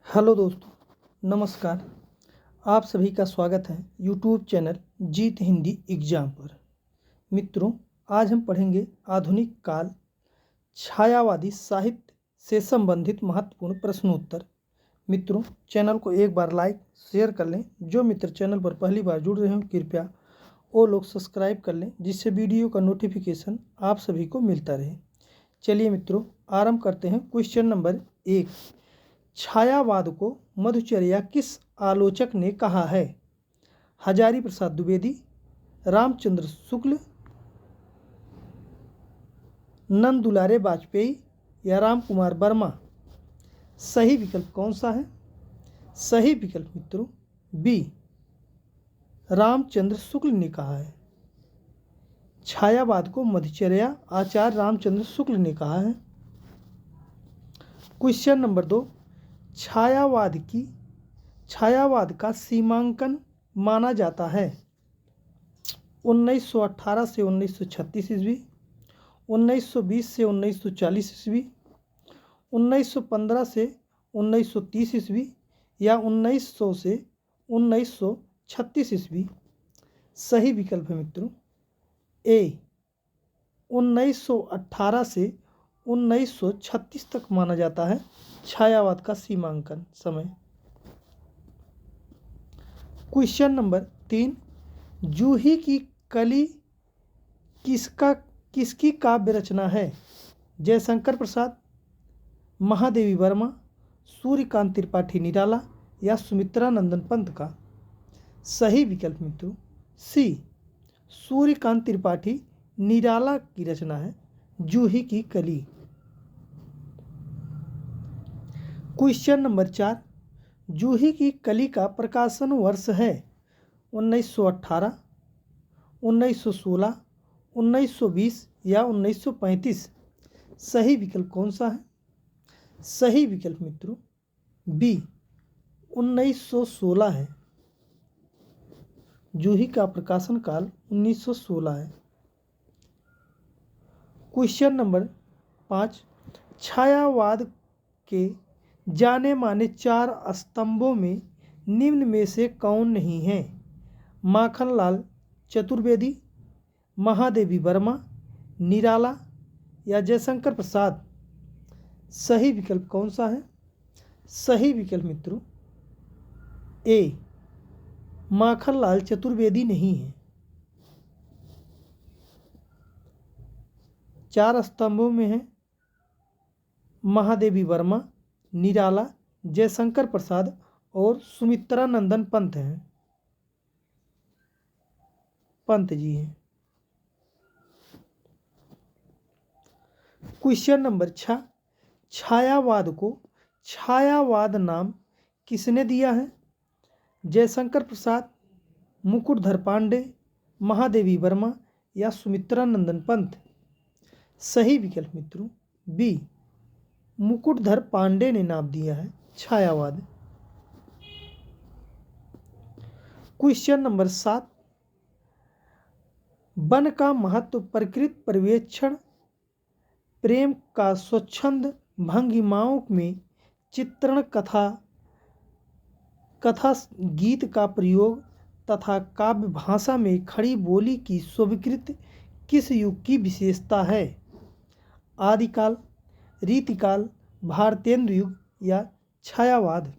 Hello दोस्तों, नमस्कार। आप सभी का स्वागत है यूट्यूब चैनल जीत हिंदी एग्जाम पर। मित्रों, आज हम पढ़ेंगे आधुनिक काल छायावादी साहित्य से संबंधित महत्वपूर्ण प्रश्नोत्तर। मित्रों, चैनल को एक बार लाइक शेयर कर लें। जो मित्र चैनल पर पहली बार जुड़ रहे हों कृपया वो लोग सब्सक्राइब कर लें, जिससे वीडियो का नोटिफिकेशन आप सभी को मिलता रहे। चलिए मित्रों, आरंभ करते हैं। क्वेश्चन नंबर 1, छायावाद को मधुचर्या किस आलोचक ने कहा है? हजारी प्रसाद द्विवेदी, रामचंद्र शुक्ल, नंद दुलारे वाजपेयी या राम कुमार वर्मा? सही विकल्प कौन सा है? सही विकल्प मित्रों बी, रामचंद्र शुक्ल ने कहा है। छायावाद को मधुचर्या आचार्य रामचंद्र शुक्ल ने कहा है। क्वेश्चन नंबर 2, छायावाद का सीमांकन माना जाता है 1918 से 1936 ईस्वी, 1920 से 1940 ईस्वी, 1915 से 1930 ईस्वी या 1900 से 1936 ईस्वी? सही विकल्प है मित्रों ए, 1918 से 1936 तक माना जाता है छायावाद का सीमांकन समय। क्वेश्चन नंबर 3, जूही की कली किसकी काव्य रचना है? जयशंकर प्रसाद, महादेवी वर्मा, सूर्यकांत त्रिपाठी निराला या सुमित्रा नंदन पंत का? सही विकल्प मित्रों सी, सूर्यकांत त्रिपाठी निराला की रचना है जूही की कली। क्वेश्चन नंबर 4, जूही की कली का प्रकाशन वर्ष है 1918, 1916, 1920 या 1935? सही विकल्प कौन सा है? सही विकल्प मित्रों बी, 1916 है। जूही का प्रकाशन काल 1916 है। क्वेश्चन नंबर 5, छायावाद के जाने माने 4 स्तंभों में निम्न में से कौन नहीं है? माखनलाल चतुर्वेदी, महादेवी वर्मा, निराला या जयशंकर प्रसाद? सही विकल्प कौन सा है? सही विकल्प मित्रों ए, माखनलाल चतुर्वेदी नहीं है। 4 स्तंभों में है महादेवी वर्मा, निराला, जयशंकर प्रसाद और सुमित्रा नंदन पंत हैं। पंत जी हैं। क्वेश्चन नंबर 6, छायावाद को छायावाद नाम किसने दिया है? जयशंकर प्रसाद, मुकुटधर पांडे, महादेवी वर्मा या सुमित्रा नंदन पंत? सही विकल्प मित्रों बी, मुकुटधर पांडे ने नाम दिया है छायावाद। क्वेश्चन नंबर 7, वन का महत्व प्रकृति पर्यवेक्षण, प्रेम का स्वच्छंद भंगिमाओं में चित्रण, कथा गीत का प्रयोग तथा काव्य भाषा में खड़ी बोली की स्वीकृति किस युग की विशेषता है? आदिकाल, रीतिकाल, भारतेंद्र युग या छायावाद?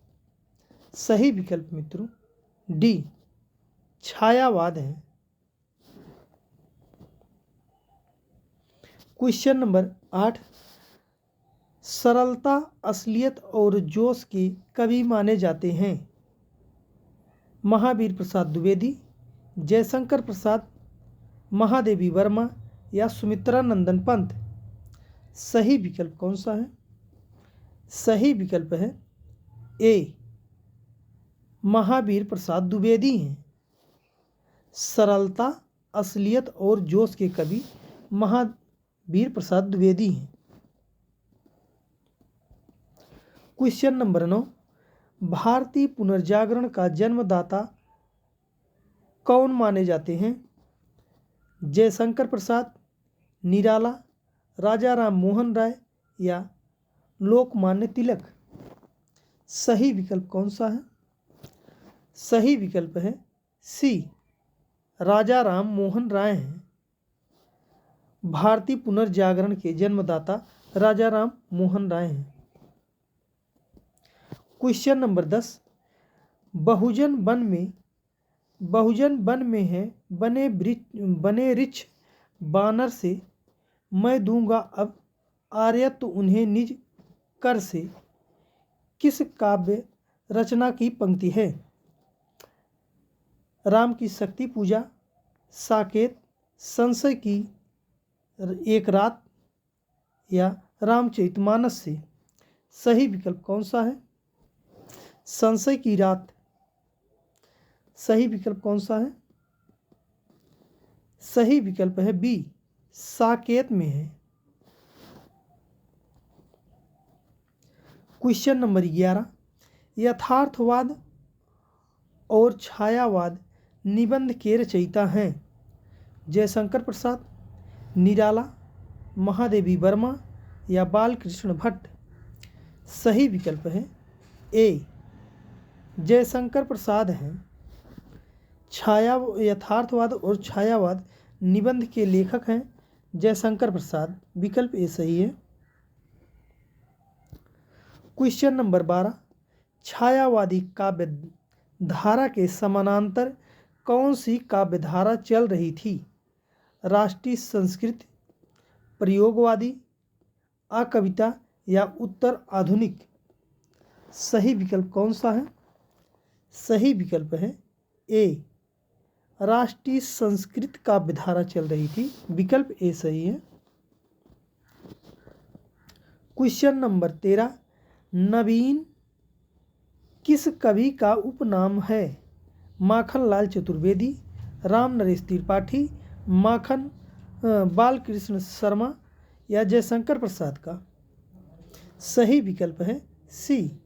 सही विकल्प मित्रों डी, छायावाद है। क्वेश्चन नंबर 8, सरलता, असलियत और जोश के कवि माने जाते हैं? महावीर प्रसाद द्विवेदी, जयशंकर प्रसाद, महादेवी वर्मा या सुमित्रा नंदन पंत? सही विकल्प कौन सा है? सही विकल्प है ए, महावीर प्रसाद द्विवेदी हैं। सरलता, असलियत और जोश के कवि महावीर प्रसाद द्विवेदी हैं। क्वेश्चन नंबर 9, भारतीय पुनर्जागरण का जन्मदाता कौन माने जाते हैं? जयशंकर प्रसाद, निराला, राजा राम मोहन राय या लोकमान्य तिलक? सही विकल्प कौन सा है? सही विकल्प है सी, राजा राम मोहन राय हैं। भारतीय पुनर्जागरण के जन्मदाता राजा राम मोहन राय हैं। क्वेश्चन नंबर 10, बहुजन वन में है बने रिछ बानर से, मैं दूंगा अब आर्यत्व उन्हें निज कर से, किस काव्य रचना की पंक्ति है? राम की शक्ति पूजा, साकेत, संशय की एक रात या रामचरितमानस से? सही विकल्प कौन सा है? संशय की रात। सही विकल्प कौन सा है? सही विकल्प है बी, साकेत में है। क्वेश्चन नंबर 11, यथार्थवाद और छायावाद निबंध के रचयिता हैं? जयशंकर प्रसाद, निराला, महादेवी वर्मा या बालकृष्ण भट्ट? सही विकल्प है ए, जयशंकर प्रसाद हैं। यथार्थवाद और छायावाद निबंध के लेखक हैं जयशंकर प्रसाद। विकल्प ए सही है। क्वेश्चन नंबर 12, छायावादी काव्य धारा के समानांतर कौन सी काव्य धारा चल रही थी? राष्ट्रीय संस्कृत, प्रयोगवादी, अकविता या उत्तर आधुनिक? सही विकल्प कौन सा है? सही विकल्प है ए, राष्ट्रीय संस्कृत काव्य धारा चल रही थी। विकल्प ए सही है। क्वेश्चन नंबर 13, नवीन किस कवि का उपनाम है? माखनलाल चतुर्वेदी, राम नरेश त्रिपाठी, बालकृष्ण शर्मा या जयशंकर प्रसाद का? सही विकल्प है सी,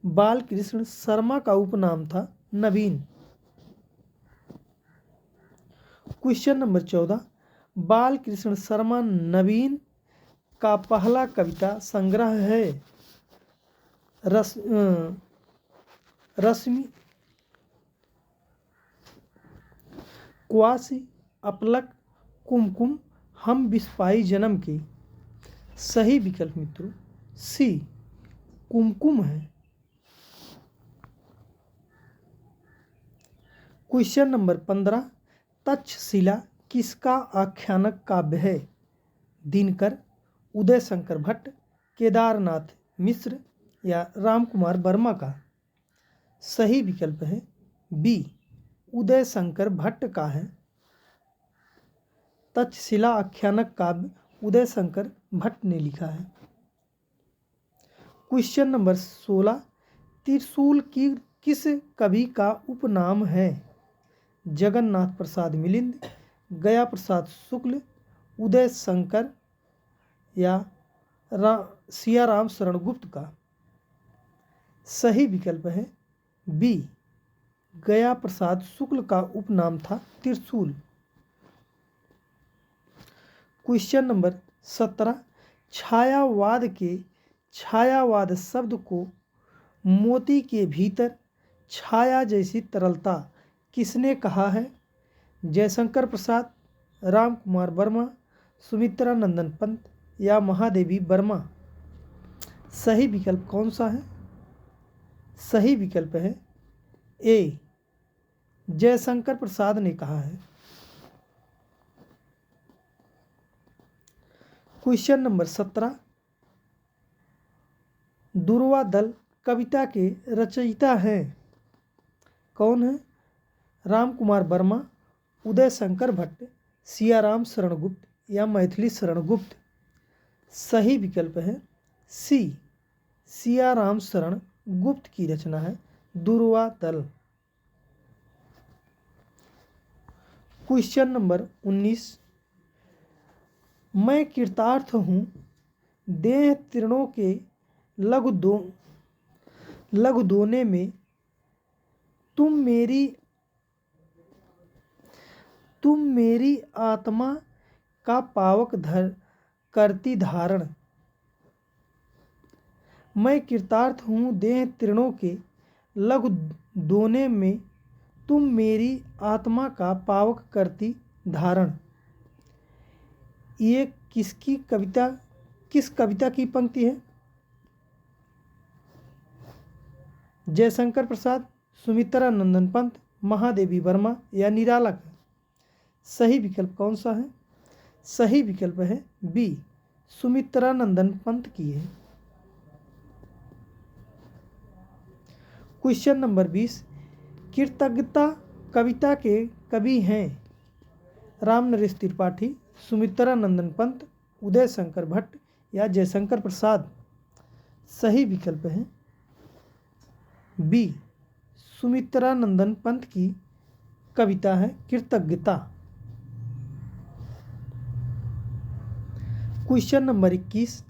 बालकृष्ण शर्मा का उपनाम था नवीन। क्वेश्चन नंबर 14, बालकृष्ण शर्मा नवीन का पहला कविता संग्रह है रश्मि, क्वासी, अपलक, कुमकुम, हम बिस्पाई जन्म के? सही विकल्प मित्रों सी, कुमकुम है। क्वेश्चन नंबर 15, तक्षशिला किसका आख्यानक काव्य है? दिनकर, उदय शंकर भट्ट, केदारनाथ मिश्र या रामकुमार वर्मा का? सही विकल्प है बी, उदय शंकर भट्ट का है। तक्षशिला आख्यानक काव्य उदय शंकर भट्ट ने लिखा है। क्वेश्चन नंबर 16, त्रिशूल की किस कवि का उपनाम है? जगन्नाथ प्रसाद मिलिंद, गया प्रसाद शुक्ल, उदय शंकर या सियाराम शरण गुप्त का? सही विकल्प है बी, गया प्रसाद शुक्ल का उपनाम था त्रिशूल। क्वेश्चन नंबर 17, छायावाद शब्द को मोती के भीतर छाया जैसी तरलता किसने कहा है? जयशंकर प्रसाद, राम कुमार वर्मा, सुमित्रा नंदन पंत या महादेवी वर्मा? सही विकल्प कौन सा है? सही विकल्प है ए, जयशंकर प्रसाद ने कहा है। क्वेश्चन नंबर 17, दुर्वा दल कविता के रचयिता हैं? कौन है? राम कुमार वर्मा, उदय शंकर भट्ट, सियाराम शरण गुप्त या मैथिली शरण गुप्त? सही विकल्प है सी, सियाराम शरण गुप्त की रचना है दुर्वा दल। क्वेश्चन नंबर 19, मैं कृतार्थ हूँ देह तृणों के लघु दोने में, तुम मेरी आत्मा का पावक करती धारण। मैं कृतार्थ हूँ देह तृणों के लघु दोने में, तुम मेरी आत्मा का पावक करती धारण। ये किस कविता की पंक्ति है? जयशंकर प्रसाद, सुमित्रा नंदन पंत, महादेवी वर्मा या निराला का सही विकल्प कौन सा है? सही विकल्प है बी, सुमित्रा नंदन पंत की है। क्वेश्चन नंबर 20, कृतज्ञता कविता के कवि हैं राम नरेश त्रिपाठी, सुमित्रा नंदन पंत, उदय शंकर भट्ट या जयशंकर प्रसाद। सही विकल्प है बी, सुमित्रा नंदन पंत की कविता है कृतज्ञता। क्वेश्चन नंबर 21,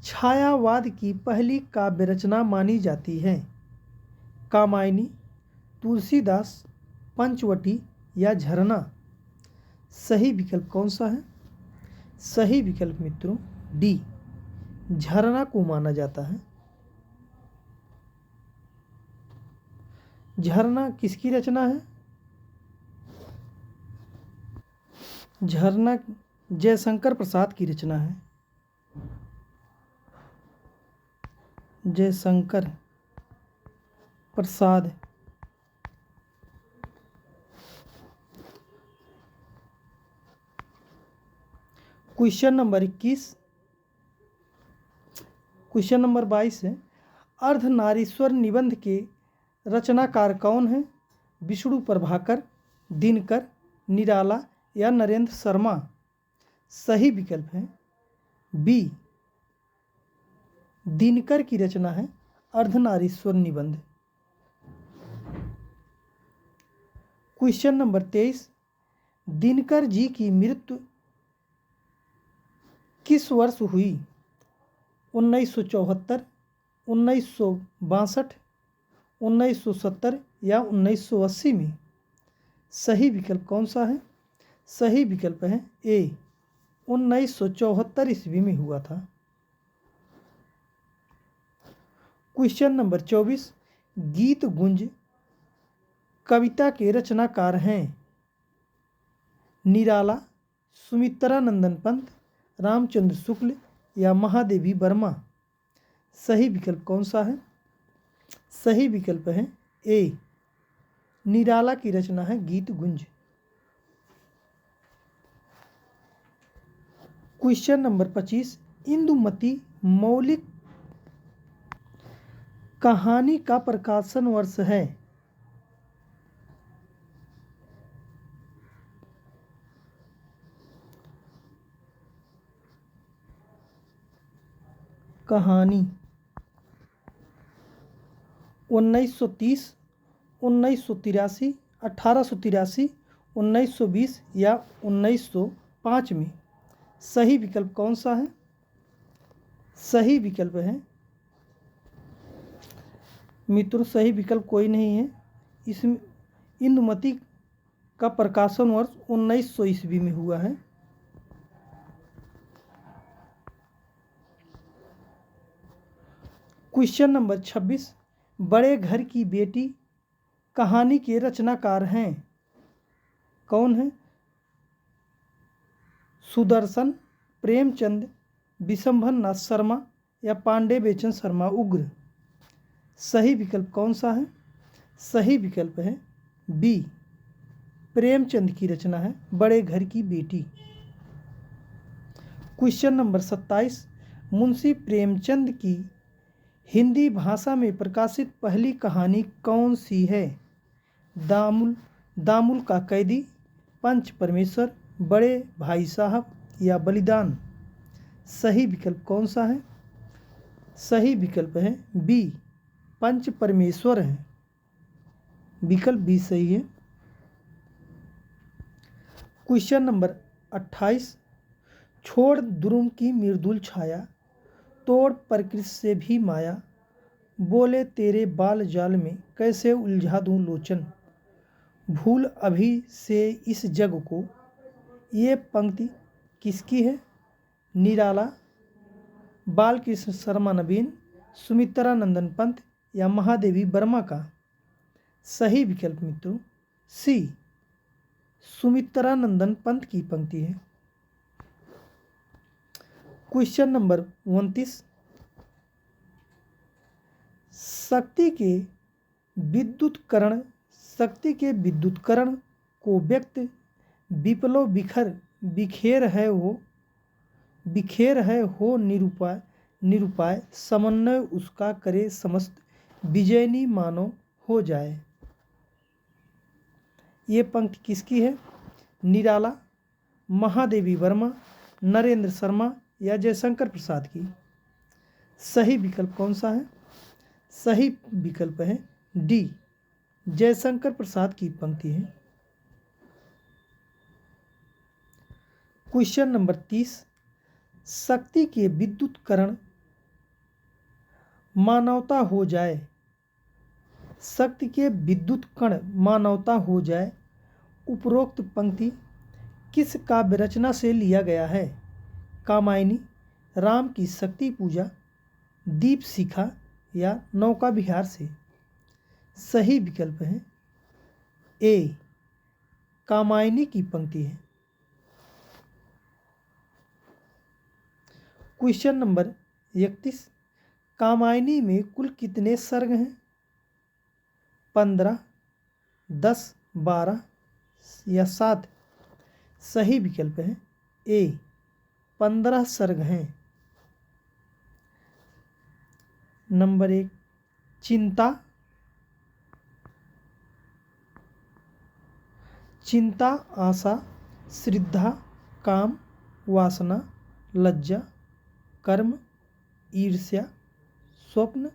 छायावाद की पहली काव्य रचना मानी जाती है कामायनी, तुलसीदास, पंचवटी या झरना। सही विकल्प कौन सा है? सही विकल्प मित्रों डी, झरना को माना जाता है। झरना किसकी रचना है? झरना जयशंकर प्रसाद की रचना है। Jaishankar Prasad. Question number 21, question number 22 है, अर्धनारीश्वर निबंध के रचनाकार कौन है? विष्णु प्रभाकर, दिनकर, निराला या नरेंद्र शर्मा। सही विकल्प है बी, दिनकर की रचना है अर्धनारीश्वर निबंध। क्वेश्चन नंबर 23, दिनकर जी की मृत्यु किस वर्ष हुई? 1974, 1962, 1970 या 1980 में। सही विकल्प कौन सा है? सही विकल्प है ए, 1974 ईस्वी में हुआ था। क्वेश्चन नंबर 24, गीत गुंज कविता के रचनाकार हैं निराला, सुमित्रा नंदन पंत, रामचंद्र शुक्ल या महादेवी वर्मा। सही विकल्प कौन सा है? सही विकल्प है ए, निराला की रचना है गीत गुंज। क्वेश्चन नंबर 25, इंदुमती मौलिक कहानी का प्रकाशन वर्ष है? कहानी 1930, 1983, 1883, 1920 या 1905 में। सही विकल्प कौन सा है? सही विकल्प है मित्रों, सही विकल्प कोई नहीं है। इसमें इंदुमती का प्रकाशन वर्ष 1900 ईस्वी में हुआ है। क्वेश्चन नंबर 26, बड़े घर की बेटी कहानी के रचनाकार हैं कौन है? सुदर्शन, प्रेमचंद, विशंभर नाथ शर्मा या पांडे बेचन शर्मा उग्र। सही विकल्प कौन सा है? सही विकल्प है बी, प्रेमचंद की रचना है बड़े घर की बेटी। क्वेश्चन नंबर 27, मुंशी प्रेमचंद की हिंदी भाषा में प्रकाशित पहली कहानी कौन सी है? दामुल का कैदी, पंच परमेश्वर, बड़े भाई साहब या बलिदान। सही विकल्प कौन सा है? सही विकल्प है बी, पंच परमेश्वर है। विकल्प बी सही है। क्वेश्चन नंबर 28, छोड़ ध्रुव की मृदुल छाया, तोड़ प्रकृति से भी माया, बोले तेरे बाल जाल में कैसे उलझा दूं लोचन, भूल अभी से इस जग को। ये पंक्ति किसकी है? निराला, बालकृष्ण शर्मा नवीन, सुमित्रा नंदन पंत या महादेवी वर्मा का? सही विकल्प मित्रों सी, सुमित्रा नंदन पंत की पंक्ति है। क्वेश्चन नंबर 29, शक्ति के विद्युतकरण को व्यक्त विप्लव बिखेर है हो निरूपाय समन्वय उसका करे समस्त विजयनी मानो हो जाए। ये पंक्ति किसकी है? निराला, महादेवी वर्मा, नरेंद्र शर्मा या जयशंकर प्रसाद की? सही विकल्प कौन सा है? सही विकल्प है डी, जयशंकर प्रसाद की पंक्ति है। क्वेश्चन नंबर 30, शक्ति के विद्युतकरण मानवता हो जाए। शक्ति के विद्युत कण मानवता हो जाए उपरोक्त पंक्ति किस काव्य रचना से लिया गया है? कामायनी, राम की शक्ति पूजा, दीप शिखा या नौका विहार से? सही विकल्प है ए, कामायनी की पंक्ति है। क्वेश्चन नंबर 31, कामायनी में कुल कितने सर्ग हैं? 15, 10, 12 या 7? सही विकल्प है ए, 15 सर्ग हैं। नंबर 1, चिंता, आशा, श्रद्धा, काम, वासना, लज्जा, कर्म, ईर्ष्या, स्वप्न,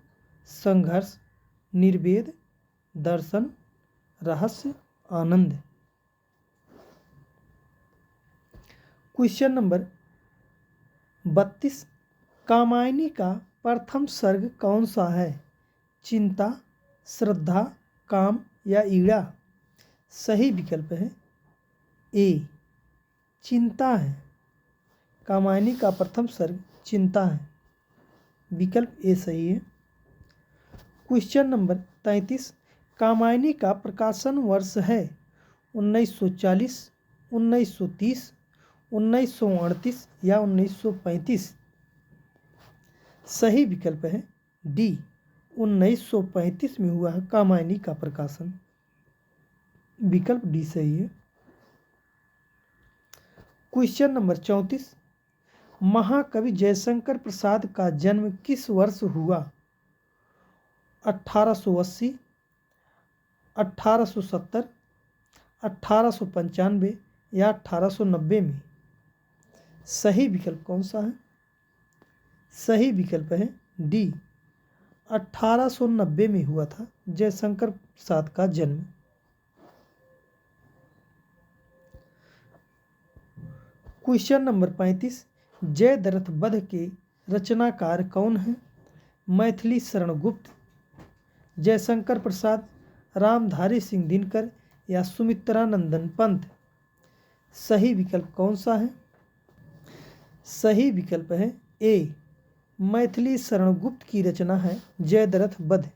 संघर्ष, निर्वेद, दर्शन, रहस्य, आनंद। क्वेश्चन नंबर 32, कामायनी का प्रथम सर्ग कौन सा है? चिंता, श्रद्धा, काम या ईड़ा? सही विकल्प है ए, चिंता है। कामायनी का प्रथम सर्ग चिंता है। विकल्प ए सही है। क्वेश्चन नंबर 33, कामायनी का प्रकाशन वर्ष है 1940, 1930, 1938 या 1935? सही विकल्प है डी, 1935 में हुआ है कामायनी का प्रकाशन। विकल्प डी सही है। क्वेश्चन नंबर 34, महाकवि जयशंकर प्रसाद का जन्म किस वर्ष हुआ? 1880, 1870, 1895 या 1890 में? सही विकल्प कौन सा है? सही विकल्प है डी, 1890 में हुआ था जयशंकर प्रसाद का जन्म। क्वेश्चन नंबर 35, जयद्रथ वध के रचनाकार कौन हैं? मैथिली शरण गुप्त, जयशंकर प्रसाद, रामधारी सिंह दिनकर या सुमित्रा नंदन पंत? सही विकल्प कौन सा है? सही विकल्प है ए, मैथिली शरण गुप्त की रचना है जयद्रथ वध।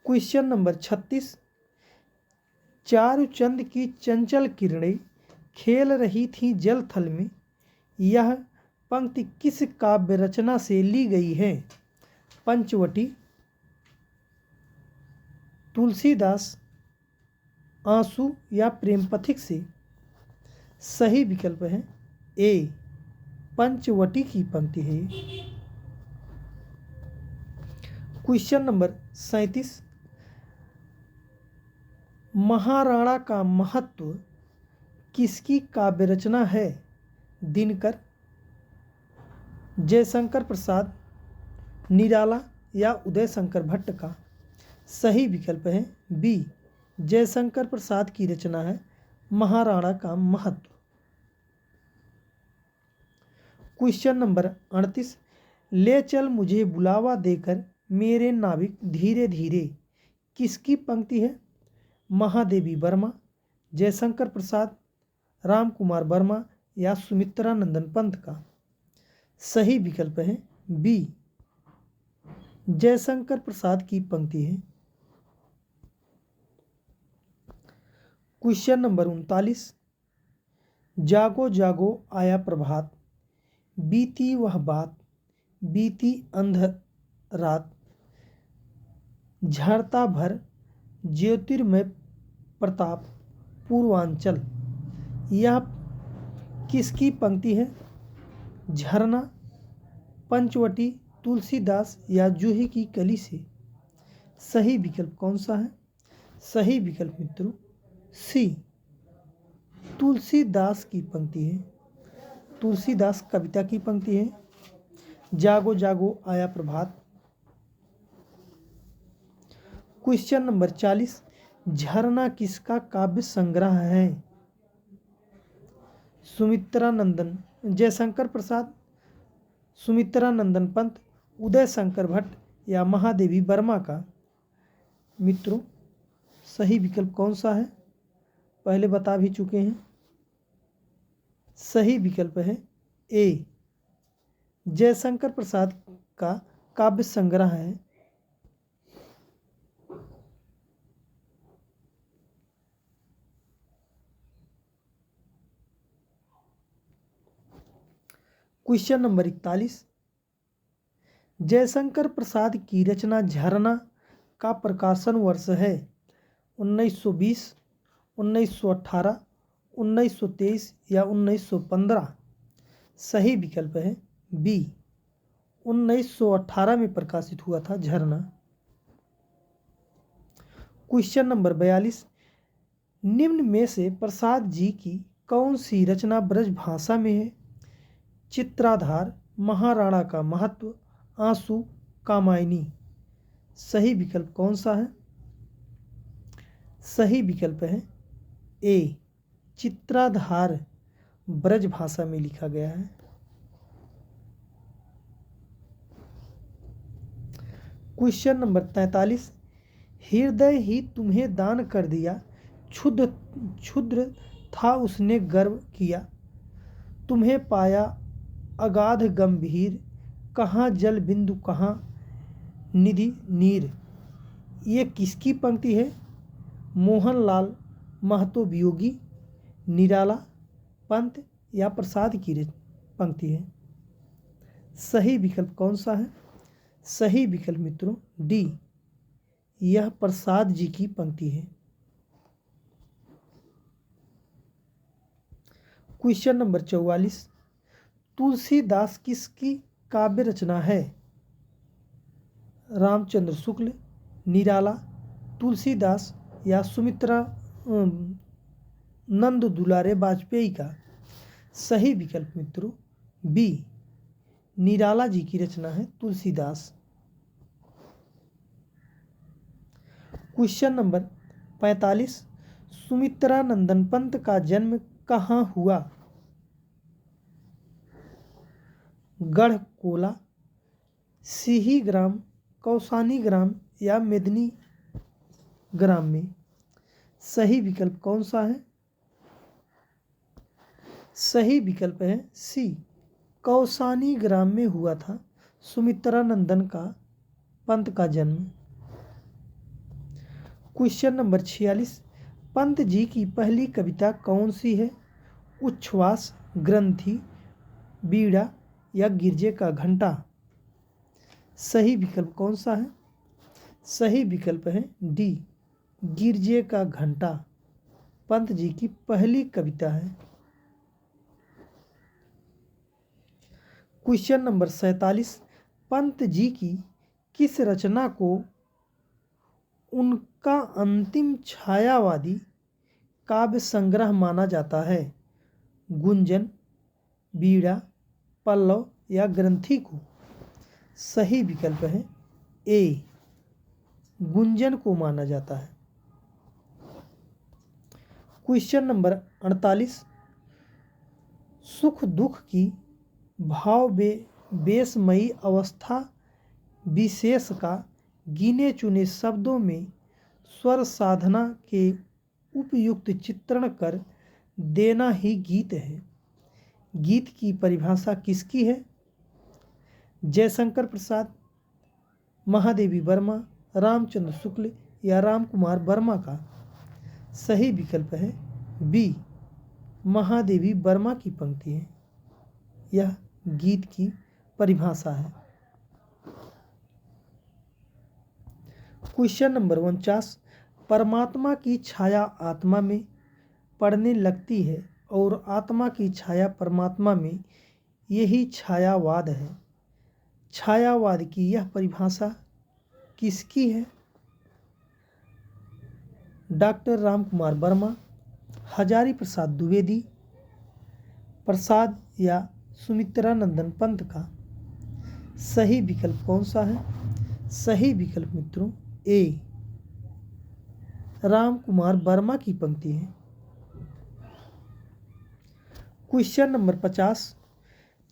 क्वेश्चन नंबर 36, चारुचंद की चंचल किरणें खेल रही थी जल थल में, यह पंक्ति किस काव्य रचना से ली गई है? पंचवटी, तुलसीदास, आंसू या प्रेम पथिक से? सही विकल्प है ए, पंचवटी की पंक्ति है। क्वेश्चन नंबर 37, महाराणा का महत्व किसकी काव्य रचना है? दिनकर, जयशंकर प्रसाद, निराला या उदय शंकर भट्ट का? सही विकल्प है बी, जयशंकर प्रसाद की रचना है महाराणा का महत्व। क्वेश्चन नंबर 38, ले चल मुझे बुलावा देकर मेरे नाविक धीरे धीरे किसकी पंक्ति है? महादेवी वर्मा, जयशंकर प्रसाद, राम कुमार वर्मा या सुमित्रा नंदन पंत का? सही विकल्प है बी जयशंकर प्रसाद की पंक्ति है। क्वेश्चन नंबर 39, जागो जागो आया प्रभात, बीती वह बात, बीती अंध रात, झरता भर ज्योतिर्मय प्रताप पूर्वांचल। यह किसकी पंक्ति है? झरना, पंचवटी, तुलसीदास या जूही की कली से। सही विकल्प कौन सा है? सही विकल्प मित्रों सी तुलसीदास की पंक्ति है। तुलसीदास कविता की पंक्ति है। जागो जागो आया प्रभात। क्वेश्चन नंबर 40, झरना किसका काव्य संग्रह है? सुमित्रा नंदन, जयशंकर प्रसाद, सुमित्रा नंदन पंत, उदय शंकर भट्ट या महादेवी वर्मा का। मित्रों सही विकल्प कौन सा है? पहले बता भी चुके हैं। सही विकल्प है ए जयशंकर प्रसाद का काव्य संग्रह है। क्वेश्चन नंबर 41, जयशंकर प्रसाद की रचना झरना का प्रकाशन वर्ष है 1920, 1918, 1923 या 1915। सही विकल्प है बी 1918 में प्रकाशित हुआ था झरना। क्वेश्चन नंबर 42, निम्न में से प्रसाद जी की कौन सी रचना ब्रज भाषा में है? चित्राधार, महाराणा का महत्व, आंसू, कामायनी। सही विकल्प कौन सा है? सही विकल्प है ए चित्राधार ब्रज भाषा में लिखा गया है। क्वेश्चन नंबर 43, हृदय ही तुम्हें दान कर दिया, क्षुद्र क्षुद्र था उसने गर्व किया, तुम्हें पाया अगाध गंभीर, कहाँ जल बिंदु कहाँ निधि नीर। ये किसकी पंक्ति है? मोहनलाल महतो वियोगी, निराला पंत या प्रसाद की पंक्ति है। सही विकल्प कौन सा है? सही विकल्प मित्रों डी यह प्रसाद जी की पंक्ति है। क्वेश्चन नंबर 44, तुलसीदास किसकी काव्य रचना है? रामचंद्र शुक्ल, निराला, तुलसीदास या सुमित्रा नंद दुलारे वाजपेयी का। सही विकल्प मित्रों बी निराला जी की रचना है तुलसीदास। क्वेश्चन नंबर 45, सुमित्रा नंदन पंत का जन्म कहाँ हुआ? गढ़ कोला, सिही ग्राम, कौसानी ग्राम या मेदिनी ग्राम में। सही विकल्प कौन सा है? सही विकल्प है सी कौसानी ग्राम में हुआ था सुमित्रा नंदन का पंत का जन्म। क्वेश्चन नंबर 46, पंत जी की पहली कविता कौन सी है? उच्छ्वास, ग्रंथि, बीड़ा या गिरजे का घंटा। सही विकल्प कौन सा है? सही विकल्प है डी गिरजे का घंटा पंत जी की पहली कविता है। क्वेश्चन नंबर 47, पंत जी की किस रचना को उनका अंतिम छायावादी काव्य संग्रह माना जाता है? गुंजन, बीड़ा, पल्लव या ग्रंथि को। सही विकल्प है ए गुंजन को माना जाता है। क्वेश्चन नंबर 48, सुख दुख की भाव बेसमयी अवस्था विशेष का गिने चुने शब्दों में स्वर साधना के उपयुक्त चित्रण कर देना ही गीत है। गीत की परिभाषा किसकी है? जयशंकर प्रसाद, महादेवी वर्मा, रामचंद्र शुक्ल या राम कुमार वर्मा का? सही विकल्प है बी, महादेवी वर्मा की पंक्ति है। यह गीत की परिभाषा है। क्वेश्चन नंबर 49, परमात्मा की छाया आत्मा में पड़ने लगती है और आत्मा की छाया परमात्मा में, यही छायावाद है। छायावाद की यह परिभाषा किसकी है? डॉक्टर राम कुमार वर्मा, हजारी प्रसाद द्विवेदी, प्रसाद या सुमित्रानंदन पंत का? सही विकल्प कौन सा है? सही विकल्प मित्रों ए, राम कुमार वर्मा की पंक्ति है। क्वेश्चन नंबर 50,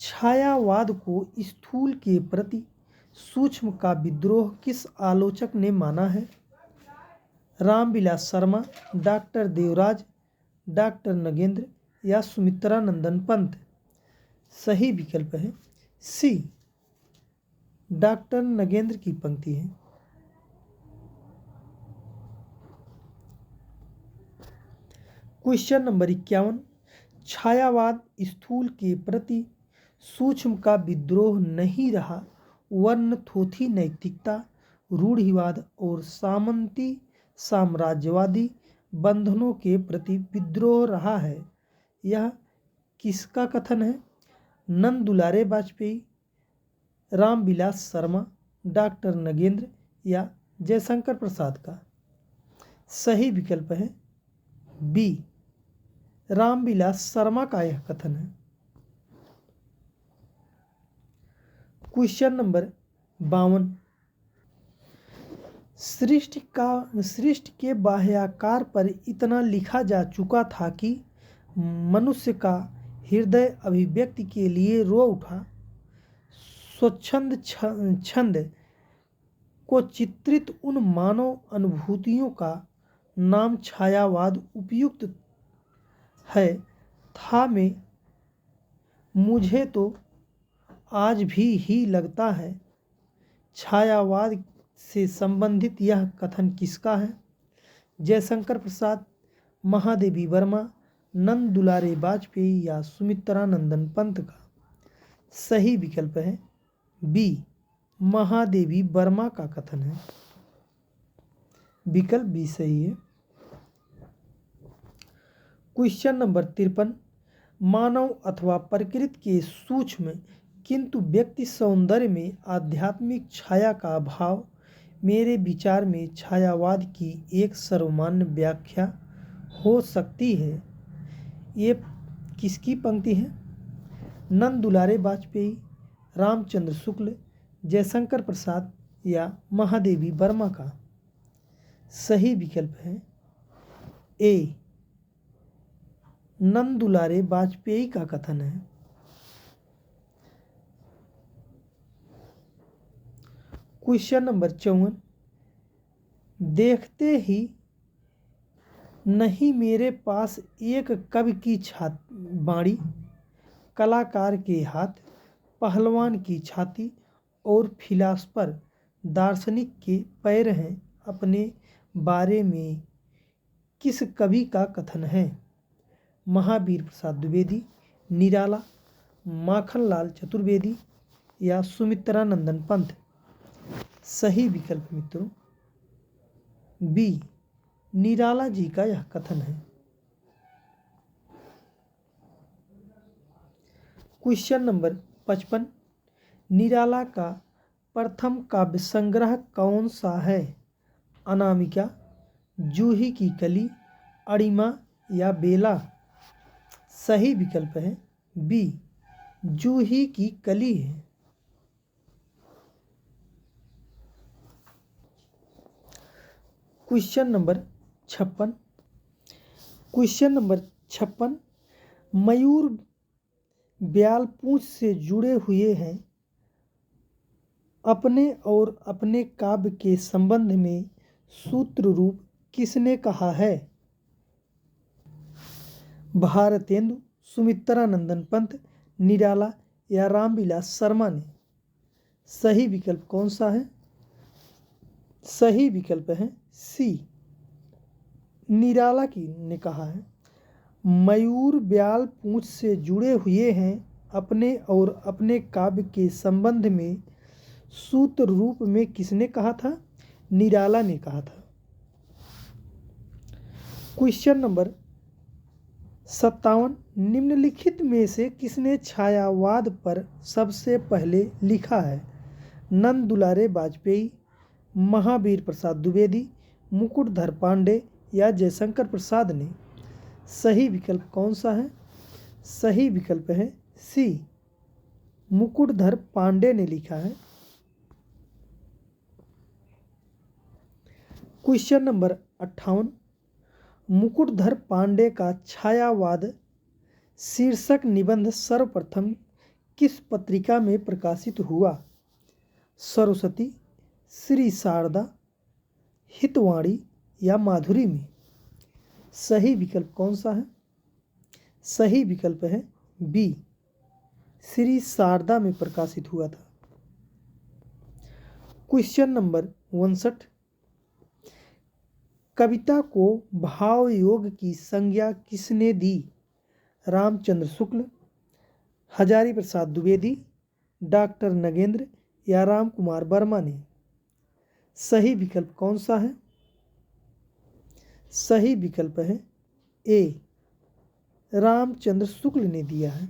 छायावाद को स्थूल के प्रति सूक्ष्म का विद्रोह किस आलोचक ने माना है? रामविलास शर्मा, डॉक्टर देवराज, डॉक्टर नगेंद्र या सुमित्रानंदन पंत? सही विकल्प है सी, डॉक्टर नगेंद्र की पंक्ति है। क्वेश्चन नंबर 51, छायावाद स्थूल के प्रति सूक्ष्म का विद्रोह नहीं रहा, वर्ण थोथी नैतिकता, रूढ़िवाद और सामंती साम्राज्यवादी बंधनों के प्रति विद्रोह रहा है। यह किसका कथन है? नंद दुलारे वाजपेयी, रामविलास शर्मा, डॉक्टर नगेंद्र या जयशंकर प्रसाद का? सही विकल्प है बी, रामविलास शर्मा का यह कथन है। क्वेश्चन नंबर 52, सृष्टि के बाह्याकार पर इतना लिखा जा चुका था कि मनुष्य का हृदय अभिव्यक्ति के लिए रो उठा। स्वच्छंद छंद को चित्रित उन मानव अनुभूतियों का नाम छायावाद उपयुक्त है था में मुझे तो आज भी ही लगता है। छायावाद से संबंधित यह कथन किसका है? जयशंकर प्रसाद, महादेवी वर्मा, नंद दुलारे वाजपेयी या सुमित्रानंदन पंत का? सही विकल्प है बी, महादेवी वर्मा का कथन है। विकल्प बी सही है। क्वेश्चन नंबर 53, मानव अथवा प्रकृति के सूक्ष्म किंतु व्यक्ति सौंदर्य में आध्यात्मिक छाया का अभाव मेरे विचार में छायावाद की एक सर्वमान्य व्याख्या हो सकती है। ये किसकी पंक्ति है? नंद दुलारे वाजपेयी, रामचंद्र शुक्ल, जयशंकर प्रसाद या महादेवी वर्मा का? सही विकल्प है ए, नंद दुलारे वाजपेयी का कथन है। क्वेश्चन नंबर 54, देखते ही नहीं मेरे पास एक कवि की बाणी, कलाकार के हाथ, पहलवान की छाती और फिलासफर दार्शनिक के पैर हैं। अपने बारे में किस कवि का कथन है? महावीर प्रसाद द्विवेदी, निराला, माखनलाल चतुर्वेदी या सुमित्रानंदन पंत? सही विकल्प मित्रों बी, निराला जी का यह कथन है। क्वेश्चन नंबर 55, निराला का प्रथम काव्य संग्रह कौन सा है? अनामिका, जूही की कली, अणिमा या बेला? सही विकल्प है बी, जूही की कली है। क्वेश्चन नंबर 56, मयूर ब्याल पूंछ से जुड़े हुए हैं। अपने और अपने काव्य के संबंध में सूत्र रूप किसने कहा है? भारतेंदु, सुमित्रानंदन पंत, निराला या रामविलास शर्मा ने? सही विकल्प कौन सा है? सही विकल्प है सी। निराला की ने कहा है, मयूर ब्याल पूंछ से जुड़े हुए हैं, अपने और अपने काव्य के संबंध में सूत्र रूप में किसने कहा था? निराला ने कहा था। क्वेश्चन नंबर 57, निम्नलिखित में से किसने छायावाद पर सबसे पहले लिखा है? नंद दुलारे वाजपेयी, महावीर प्रसाद द्विवेदी, मुकुटधर पांडे या जयशंकर प्रसाद ने? सही विकल्प कौन सा है? सही विकल्प है सी। मुकुटधर पांडे ने लिखा है। क्वेश्चन नंबर 58, मुकुटधर पांडे का छायावाद शीर्षक निबंध सर्वप्रथम किस पत्रिका में प्रकाशित हुआ? सरस्वती, श्री शारदा, हितवाणी या माधुरी में? सही विकल्प कौन सा है? सही विकल्प है बी, श्री शारदा में प्रकाशित हुआ था। क्वेश्चन नंबर 59, कविता को भाव योग की संज्ञा किसने दी? रामचंद्र शुक्ल, हजारी प्रसाद द्विवेदी, डॉक्टर नगेंद्र या राम कुमार वर्मा ने? सही विकल्प कौन सा है? सही विकल्प है ए, रामचंद्र शुक्ल ने दिया है।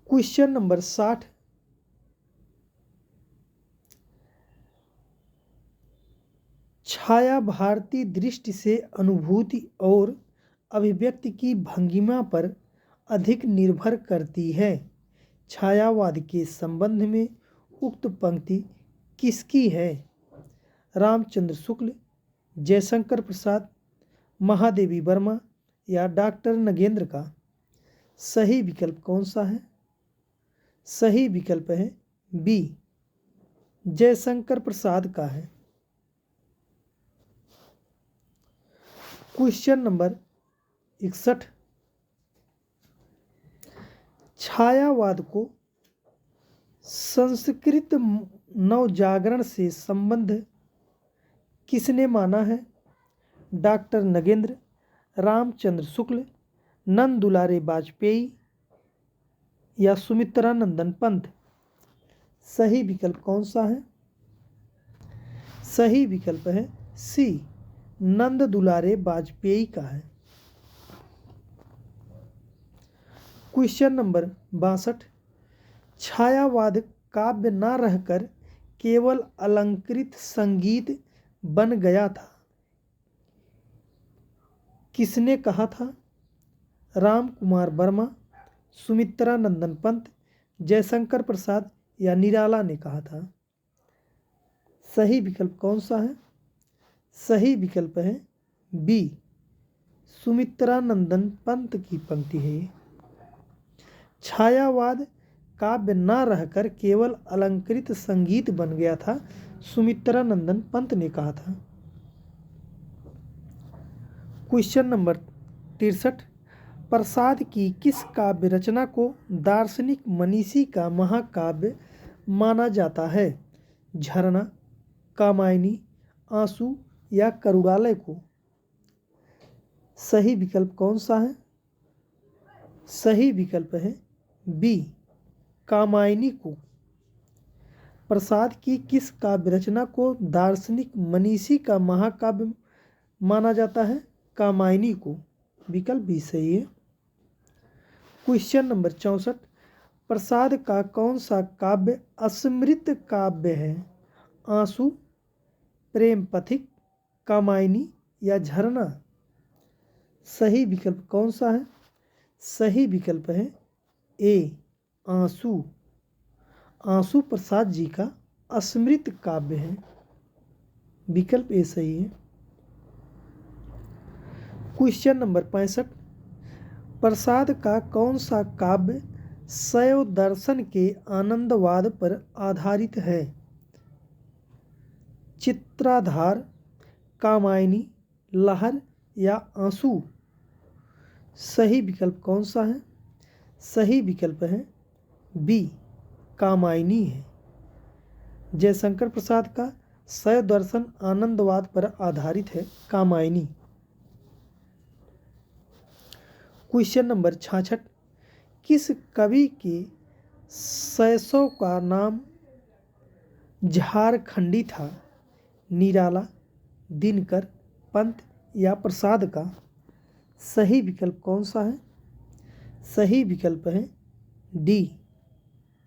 क्वेश्चन नंबर 60, छाया भारतीय दृष्टि से अनुभूति और अभिव्यक्ति की भंगिमा पर अधिक निर्भर करती है। छायावाद के संबंध में उक्त पंक्ति किसकी है? रामचंद्र शुक्ल, जयशंकर प्रसाद, महादेवी वर्मा या डॉक्टर नगेंद्र का? सही विकल्प कौन सा है? सही विकल्प है बी, जयशंकर प्रसाद का है। क्वेश्चन नंबर 61, छायावाद को संस्कृत नवजागरण से संबंध किसने माना है? डॉक्टर नगेंद्र, रामचंद्र शुक्ल, नंद दुलारे वाजपेयी या सुमित्रा नंदन पंत? सही विकल्प कौन सा है? सही विकल्प है सी, नंद दुलारे वाजपेयी का है। क्वेश्चन नंबर 62, छायावाद काव्य न रहकर केवल अलंकृत संगीत बन गया था, किसने कहा था? राम कुमार वर्मा, सुमित्रा नंदन पंत, जयशंकर प्रसाद या निराला ने कहा था? सही विकल्प कौन सा है? सही विकल्प है बी, सुमित्रा नंदन पंत की पंक्ति है ये। छायावाद काव्य न रहकर केवल अलंकृत संगीत बन गया था, सुमित्रा नंदन पंत ने कहा था। क्वेश्चन नंबर 63, प्रसाद की किस काव्य रचना को दार्शनिक मनीषी का महाकाव्य माना जाता है? झरना, कामायनी, आंसू या करुणालय को? सही विकल्प कौन सा है? सही विकल्प है बी, कामायनी को। प्रसाद की किस काव्य रचना को दार्शनिक मनीषी का महाकाव्य माना जाता है? कामायनी को। विकल्प भी सही है। क्वेश्चन नंबर 64, प्रसाद का कौन सा काव्य अस्मृत काव्य है? आंसू, प्रेम पथिक, कामायनी या झरना? सही विकल्प कौन सा है? सही विकल्प है ए, आंसू। आंसू प्रसाद जी का अस्मृत काव्य है। विकल्प ए सही है। क्वेश्चन नंबर 65, प्रसाद का कौन सा काव्य शैव दर्शन के आनंदवाद पर आधारित है? चित्राधार, कामायनी, लहर या आंसू? सही विकल्प कौन सा है? सही विकल्प है बी कामायनी है। जयशंकर प्रसाद का शैव दर्शन आनंदवाद पर आधारित है कामायनी। क्वेश्चन नंबर 66, किस कवि के शैशव का नाम झारखंडी था? निराला, दिनकर, पंत या प्रसाद का? सही विकल्प कौन सा है? सही विकल्प है डी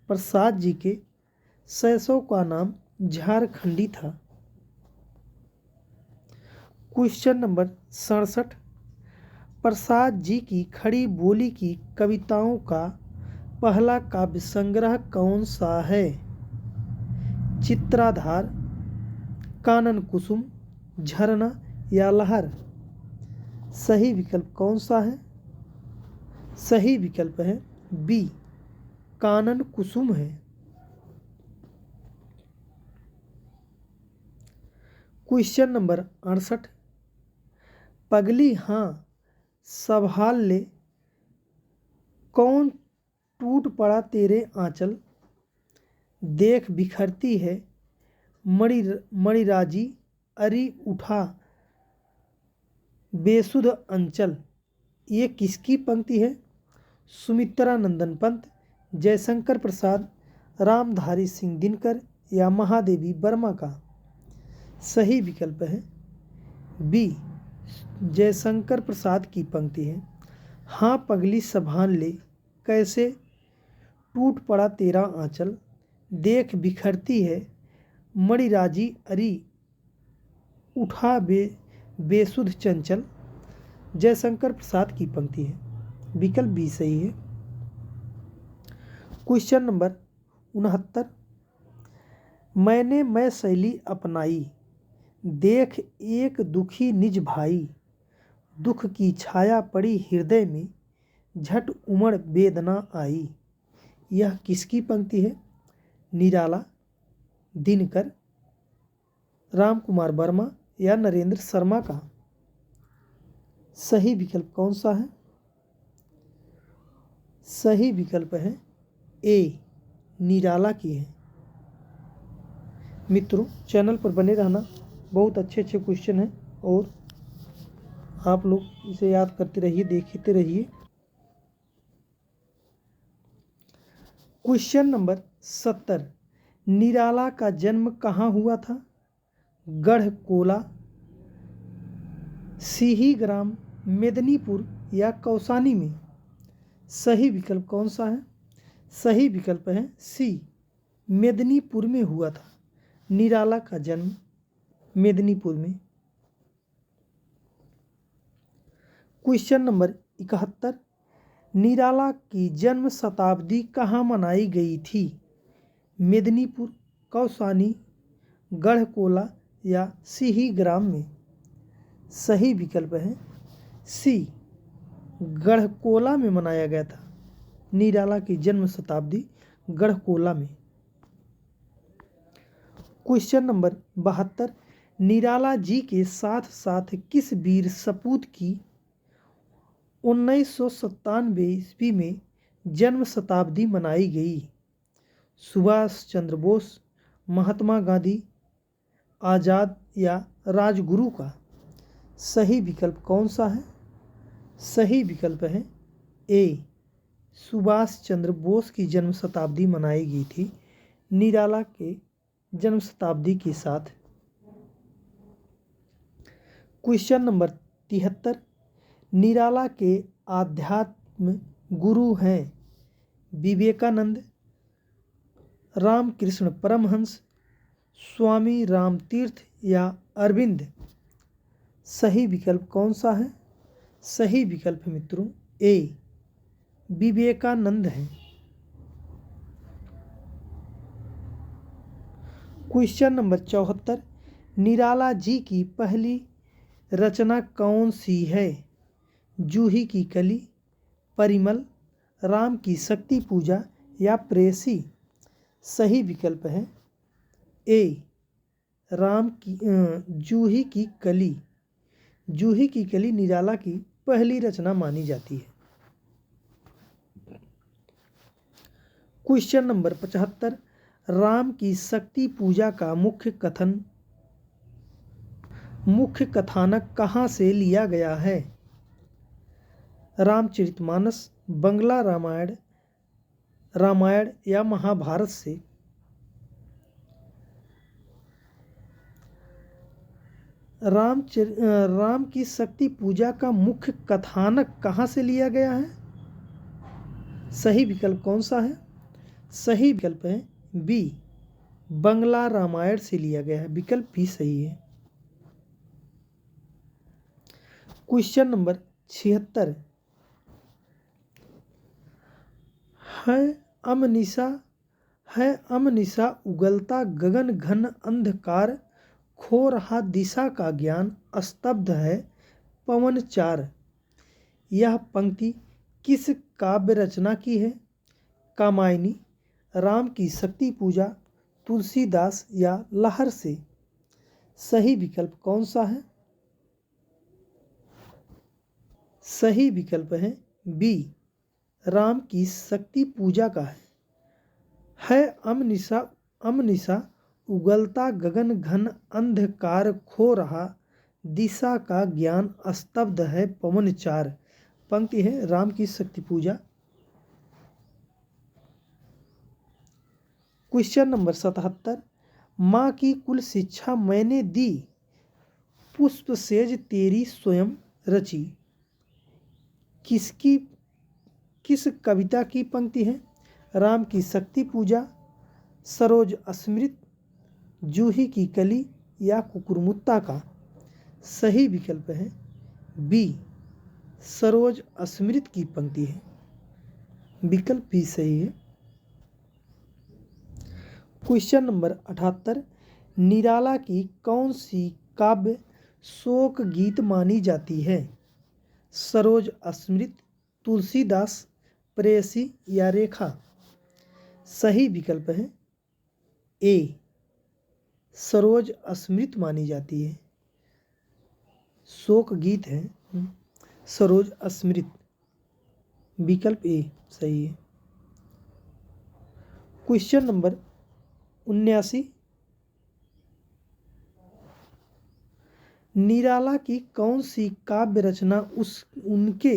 प्रसाद जी के शैशव का नाम झारखंडी था। क्वेश्चन नंबर 67, प्रसाद जी की खड़ी बोली की कविताओं का पहला काव्य संग्रह कौन सा है? चित्राधार, कानन कुसुम, झरना या लहर? सही विकल्प कौन सा है? सही विकल्प है बी कानन कुसुम है। क्वेश्चन नंबर 68, पगली हाँ संभाल ले, कौन टूट पड़ा तेरे आंचल, देख बिखरती है मणिराजी, अरी उठा बेसुध अंचल? ये किसकी पंक्ति है? सुमित्रा नंदन पंत, जयशंकर प्रसाद, रामधारी सिंह दिनकर या महादेवी वर्मा का? सही विकल्प है बी जयशंकर प्रसाद की पंक्ति है। हाँ पगली संभाल ले, कैसे टूट पड़ा तेरा आंचल, देख बिखरती है मणिराजी, अरी उठा बेसुध चंचल, जयशंकर प्रसाद की पंक्ति है। विकल्प बी सही है। क्वेश्चन नंबर 69, मैंने मैं शैली अपनाई, देख एक दुखी निज भाई, दुख की छाया पड़ी हृदय में, झट उमड़ वेदना आई? यह किसकी पंक्ति है? निराला, दिनकर, राम कुमार वर्मा या नरेंद्र शर्मा का? सही विकल्प कौन सा है? सही विकल्प है ए निराला की है। मित्रों चैनल पर बने रहना, बहुत अच्छे अच्छे क्वेश्चन हैं और आप लोग इसे याद करते रहिए, देखते रहिए। क्वेश्चन नंबर 70, निराला का जन्म कहाँ हुआ था? गढ़कोला, सिही ग्राम, मेदिनीपुर या कौसानी में? सही विकल्प कौन सा है? सही विकल्प है सी मेदिनीपुर में हुआ था। निराला का जन्म मेदिनीपुर में। क्वेश्चन नंबर 71, निराला की जन्म शताब्दी कहाँ मनाई गई थी? मेदिनीपुर, कौसानी, गढ़कोला या सिही ग्राम में? सही विकल्प है सी गढ़कोला में मनाया गया था। निराला की जन्म शताब्दी गढ़कोला में। क्वेश्चन नंबर 72, निराला जी के साथ साथ किस वीर सपूत की 1997 ईस्वी में जन्म शताब्दी मनाई गई? सुभाष चंद्र बोस, महात्मा गांधी, आज़ाद या राजगुरु का? सही विकल्प कौन सा है? सही विकल्प है ए सुभाष चंद्र बोस की जन्म शताब्दी मनाई गई थी निराला के जन्म शताब्दी के साथ। क्वेश्चन नंबर 73, निराला के आध्यात्म गुरु हैं विवेकानंद, रामकृष्ण परमहंस, स्वामी रामतीर्थ या अरविंद? सही विकल्प कौन सा है? सही विकल्प मित्रों ए विवेकानंद है। क्वेश्चन नंबर 74, निराला जी की पहली रचना कौन सी है? जूही की कली, परिमल, राम की शक्ति पूजा या प्रेसी? सही विकल्प है ए जूही की कली। जूही की कली निराला की पहली रचना मानी जाती है। क्वेश्चन नंबर 75, राम की शक्ति पूजा का मुख्य कथानक कहाँ से लिया गया है? रामचरितमानस, बंगला रामायण या महाभारत से? राम की शक्ति पूजा का मुख्य कथानक कहाँ से लिया गया है? सही विकल्प कौन सा है? सही विकल्प है बी, बंगला रामायण से लिया गया है। विकल्प भी सही है। क्वेश्चन नंबर 76, है अमनिशा उगलता गगन घन अंधकार, खो रहा दिशा का ज्ञान, स्तब्ध है पवन चार। यह पंक्ति किस काव्य रचना की है? कामायनी, राम की शक्ति पूजा, तुलसीदास या लहर से? सही विकल्प कौन सा है? सही विकल्प है बी, राम की शक्ति पूजा का है अमनिशा उगलता गगन घन अंधकार, खो रहा दिशा का ज्ञान, स्तब्ध है पवन चार। पंक्ति है राम की शक्ति पूजा। क्वेश्चन नंबर 77, माँ की कुल शिक्षा मैंने दी, पुष्प सेज तेरी स्वयं रची। किस कविता की पंक्ति है? राम की शक्ति पूजा, सरोज स्मृत, जूही की कली या कुकुरमुत्ता का? सही विकल्प है बी, सरोज स्मृत की पंक्ति है। विकल्प भी सही है। क्वेश्चन नंबर 78, निराला की कौन सी काव्य शोक गीत मानी जाती है? सरोज स्मृत, तुलसीदास, प्रेयसी या रेखा? सही विकल्प है ए, सरोज स्मृत मानी जाती है। शोक गीत है सरोज स्मृत। विकल्प ए सही है। क्वेश्चन नंबर 79, निराला की कौन सी काव्य रचना उनके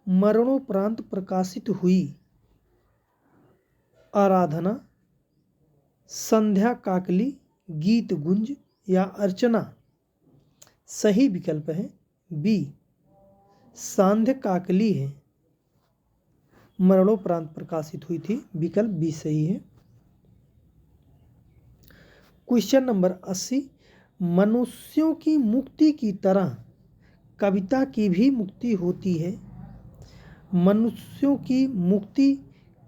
मरणोपरांत प्रकाशित हुई? आराधना, संध्या काकली, गीत गुंज या अर्चना? सही विकल्प है बी, सांध्य काकली है, मरणोपरांत प्रकाशित हुई थी। विकल्प बी सही है। क्वेश्चन नंबर 80, मनुष्यों की मुक्ति की तरह कविता की भी मुक्ति होती है। मनुष्यों की मुक्ति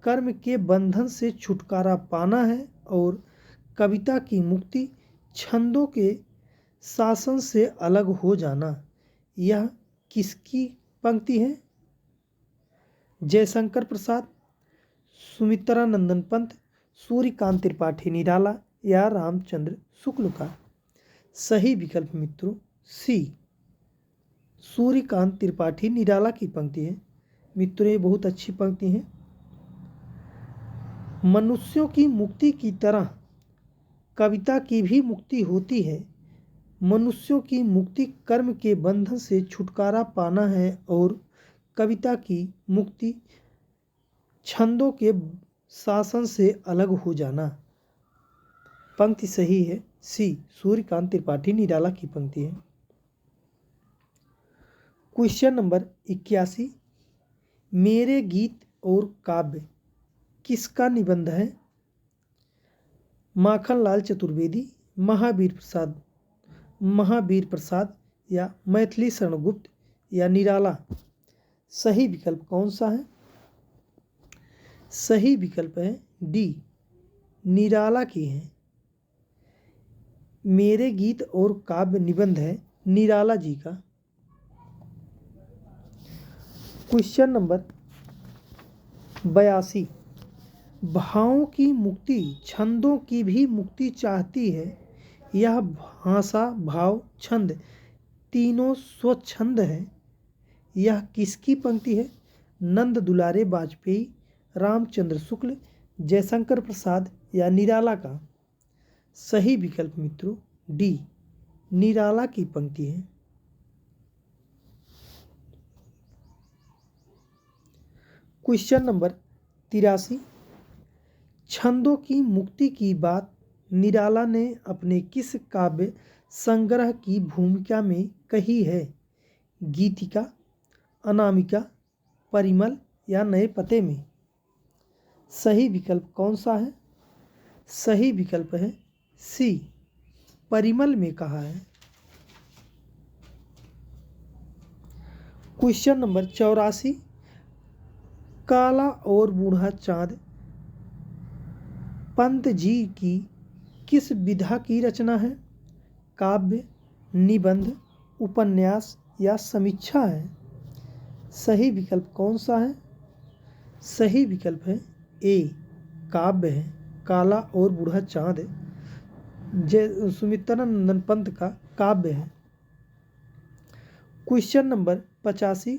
कर्म के बंधन से छुटकारा पाना है और कविता की मुक्ति छंदों के शासन से अलग हो जाना। यह किसकी पंक्ति है? जयशंकर प्रसाद, सुमित्रा नंदन पंत, सूर्यकांत त्रिपाठी निराला या रामचंद्र शुक्ल का? सही विकल्प मित्रों सी, सूर्यकांत त्रिपाठी निराला की पंक्ति है। मित्रों ये बहुत अच्छी पंक्ति है। मनुष्यों की मुक्ति की तरह कविता की भी मुक्ति होती है। मनुष्यों की मुक्ति कर्म के बंधन से छुटकारा पाना है और कविता की मुक्ति छंदों के शासन से अलग हो जाना। पंक्ति सही है सी, सूर्यकांत त्रिपाठी निराला की पंक्ति है। क्वेश्चन नंबर 81, मेरे गीत और काव्य किसका निबंध है? माखनलाल चतुर्वेदी, महावीर प्रसाद या मैथिली शरण गुप्त या निराला? सही विकल्प कौन सा है? सही विकल्प है डी, निराला की है। मेरे गीत और काव्य निबंध है निराला जी का। क्वेश्चन नंबर 82, भावों की मुक्ति छंदों की भी मुक्ति चाहती है। यह भाषा भाव छंद तीनों स्वच्छंद है। यह किसकी पंक्ति है? नंद दुलारे वाजपेयी, रामचंद्र शुक्ल, जयशंकर प्रसाद या निराला का? सही विकल्प मित्रों डी, निराला की पंक्ति है। क्वेश्चन नंबर 83, छंदों की मुक्ति की बात निराला ने अपने किस काव्य संग्रह की भूमिका में कही है? गीतिका, अनामिका, परिमल या नए पते में? सही विकल्प कौन सा है? सही विकल्प है सी, परिमल में कहा है। क्वेश्चन नंबर 84, काला और बूढ़ा चांद पंत जी की किस विधा की रचना है? काव्य, निबंध, उपन्यास या समीक्षा है? सही विकल्प कौन सा है? सही विकल्प है ए, काव्य है। काला और बूढ़ा चांद सुमित्रानंदन पंत का काव्य है। क्वेश्चन नंबर 85,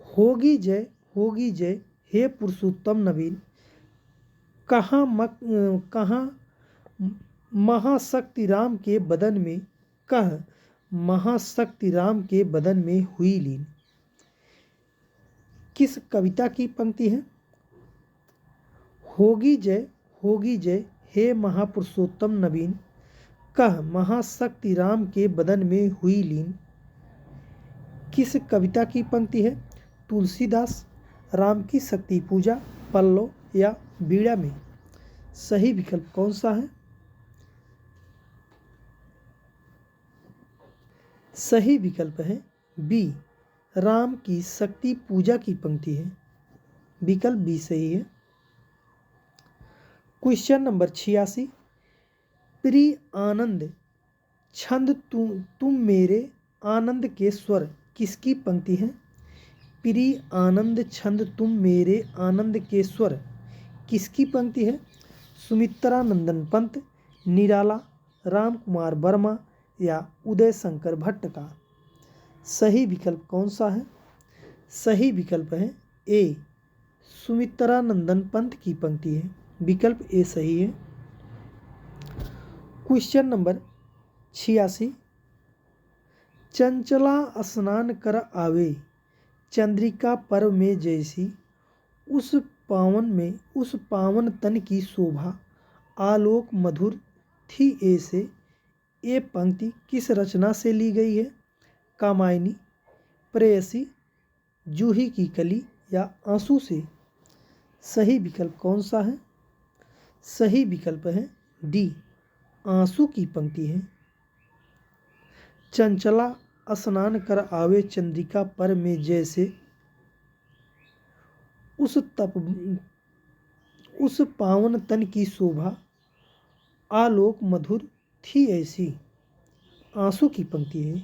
होगी जय हे पुरुषोत्तम नवीन कहाँ महाशक्ति राम के बदन में, कह महाशक्ति राम के बदन में हुई लीन? किस कविता की पंक्ति है? होगी जय हे महापुरुषोत्तम नवीन कह महाशक्ति राम के बदन में हुई लीन, किस कविता की पंक्ति है? तुलसीदास, राम की शक्ति पूजा, पल्लव या बीड़ा में? सही विकल्प कौन सा है? सही विकल्प है बी, राम की शक्ति पूजा की पंक्ति है। विकल्प बी सही है। क्वेश्चन नंबर 86, प्रिय आनंद छंद तुम मेरे आनंद के स्वर किसकी पंक्ति है? प्रिय आनंद छंद तुम मेरे आनंद के स्वर किसकी पंक्ति है? सुमित्रानंदन पंत, निराला, राम कुमार वर्मा या उदय शंकर भट्ट का? सही विकल्प कौन सा है? सही विकल्प है ए, सुमित्रानंदन पंत की पंक्ति है। विकल्प ए सही है। क्वेश्चन नंबर 86, चंचला स्नान कर आवे चंद्रिका पर्व में जैसी, उस पावन तन की शोभा आलोक मधुर थी ऐसे, ये पंक्ति किस रचना से ली गई है? कामायनी, प्रेयसी, जूही की कली या आंसू से? सही विकल्प कौन सा है? सही विकल्प है डी, आंसू की पंक्ति है। चंचला स्नान कर आवे चंद्रिका पर में जैसे, उस पावन तन की शोभा आलोक मधुर थी ऐसी, आंसू की पंक्ति है।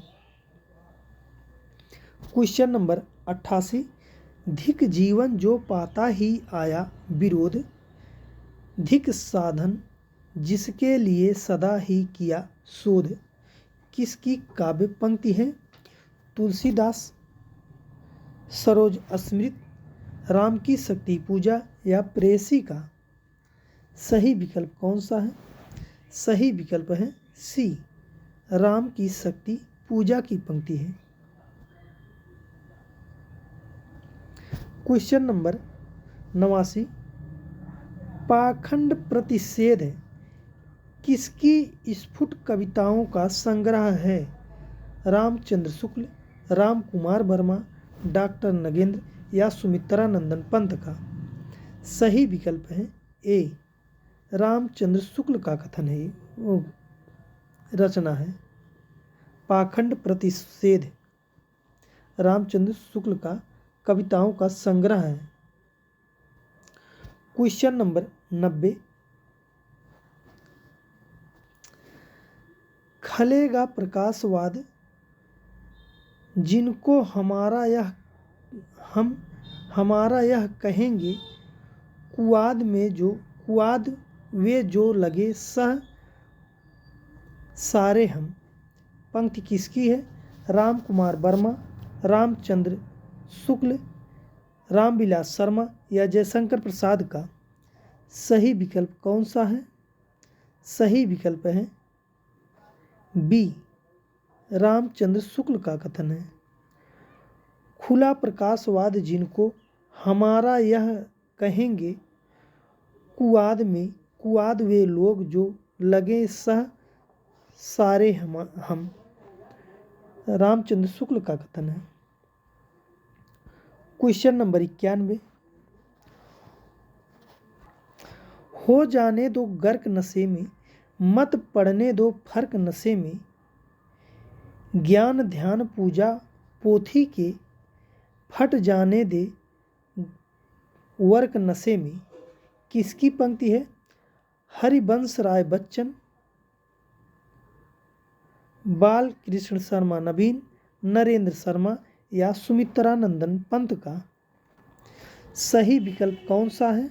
क्वेश्चन नंबर 88, धिक जीवन जो पाता ही आया विरोध, धिक साधन जिसके लिए सदा ही किया शोध, किसकी काव्य पंक्ति है? तुलसीदास, सरोज स्मृत, राम की शक्ति पूजा या प्रेयसी का? सही विकल्प कौन सा है? सही विकल्प है सी, राम की शक्ति पूजा की पंक्ति है। क्वेश्चन नंबर 89, पाखंड प्रतिषेध किसकी स्फुट कविताओं का संग्रह है? रामचंद्र शुक्ल, राम कुमार वर्मा, डॉक्टर नगेंद्र या सुमित्रानंदन पंत का? सही विकल्प है ए, रामचंद्र शुक्ल का कथन है, रचना है। पाखंड प्रतिषेध रामचंद्र शुक्ल का कविताओं का संग्रह है। क्वेश्चन नंबर 90, खलेगा प्रकाशवाद जिनको हमारा यह कहेंगे, कुआद वे जो लगे सह सारे हम, पंक्ति किसकी है? राम कुमार वर्मा, रामचंद्र शुक्ल, रामविलास शर्मा या जयशंकर प्रसाद का? सही विकल्प कौन सा है? सही विकल्प है बी, रामचंद्र शुक्ल का कथन है। खुला प्रकाशवाद जिनको हमारा यह कहेंगे कुआद वे लोग जो लगे सह सारे हम रामचंद्र शुक्ल का कथन है। क्वेश्चन नंबर 91, हो जाने दो गर्क नशे में, मत पड़ने दो फर्क नशे में, ज्ञान ध्यान पूजा पोथी के, फट जाने दे वर्क नशे में। किसकी पंक्ति है? हरिवंश राय बच्चन, बाल कृष्ण शर्मा नवीन, नरेंद्र शर्मा या सुमित्रानंदन पंत का। सही विकल्प कौन सा है?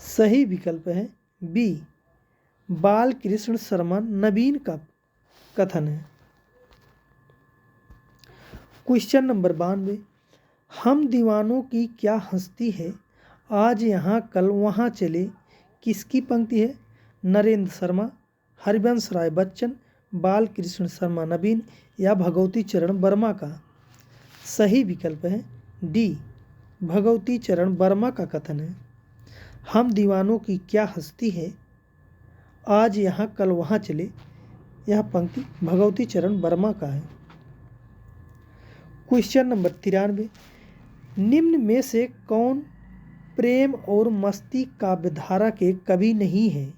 सही विकल्प है बी, बाल कृष्ण शर्मा नवीन का कथन है। क्वेश्चन नंबर 92, हम दीवानों की क्या हस्ती है, आज यहाँ कल वहाँ चले। किसकी पंक्ति है? नरेंद्र शर्मा, हरिवंश राय बच्चन, बाल कृष्ण शर्मा नवीन या भगवती चरण वर्मा का। सही विकल्प है डी, भगवती चरण वर्मा का कथन है। हम दीवानों की क्या हस्ती है, आज यहाँ कल वहाँ चले, यह पंक्ति भगवती चरण वर्मा का है। क्वेश्चन नंबर 93, निम्न में से कौन प्रेम और मस्ती काव्यधारा के कवि नहीं है?